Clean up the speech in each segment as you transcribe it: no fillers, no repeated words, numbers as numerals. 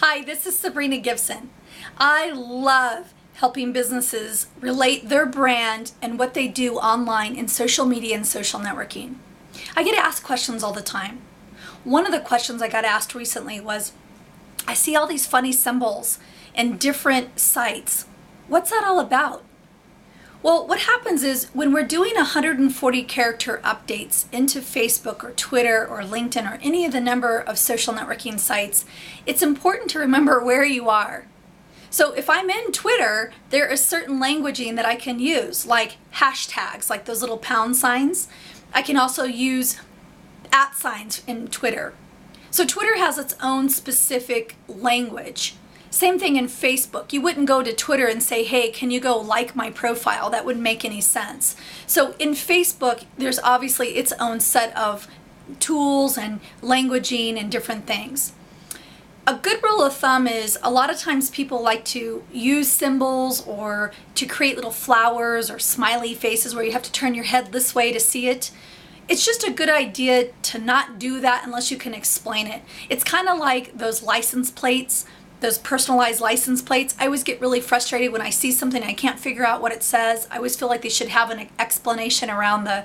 Hi, this is Sabrina Gibson. I love helping businesses relate their brand and what they do online in social media and social networking. I get asked questions all the time. One of the questions I got asked recently was, I see all these funny symbols in different sites. What's that all about? Well, what happens is when we're doing 140 character updates into Facebook or Twitter or LinkedIn or any of the number of social networking sites, it's important to remember where you are. So if I'm in Twitter, there is certain languaging that I can use, like hashtags, like those little pound signs. I can also use @ signs in Twitter. So Twitter has its own specific language. Same thing in Facebook. You wouldn't go to Twitter and say, hey, can you go like my profile? That wouldn't make any sense. So in Facebook, there's obviously its own set of tools and languaging and different things. A good rule of thumb is a lot of times people like to use symbols or to create little flowers or smiley faces where you have to turn your head this way to see it. It's just a good idea to not do that unless you can explain it. It's kind of like those license plates, those personalized license plates. I always get really frustrated when I see something and I can't figure out what it says. I always feel like they should have an explanation around the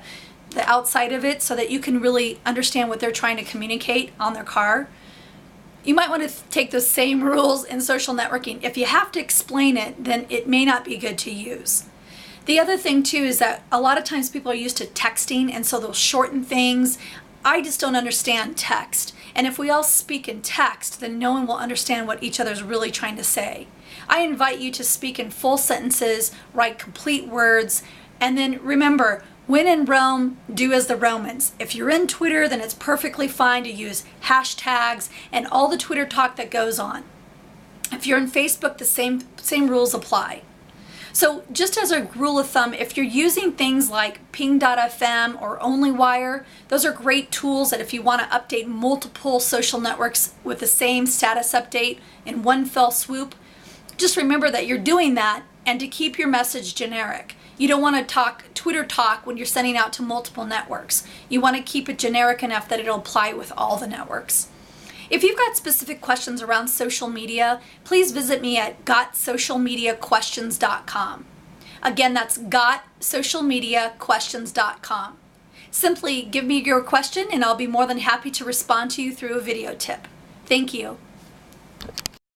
outside of it so that you can really understand what they're trying to communicate on their car. You might want to take those same rules in social networking. If you have to explain it, then it may not be good to use. The other thing too is that a lot of times people are used to texting and so they'll shorten things. I just don't understand text. And if we all speak in text, then no one will understand what each other's really trying to say. I invite you to speak in full sentences, write complete words, and then remember, when in Rome, do as the Romans. If you're in Twitter, then it's perfectly fine to use hashtags and all the Twitter talk that goes on. If you're in Facebook, the same rules apply. So just as a rule of thumb, if you're using things like Ping.fm or OnlyWire, those are great tools that if you want to update multiple social networks with the same status update in one fell swoop, just remember that you're doing that and to keep your message generic. You don't want to talk Twitter talk when you're sending out to multiple networks. You want to keep it generic enough that it'll apply with all the networks. If you've got specific questions around social media, please visit me at gotsocialmediaquestions.com. Again, that's gotsocialmediaquestions.com. Simply give me your question and I'll be more than happy to respond to you through a video tip. Thank you.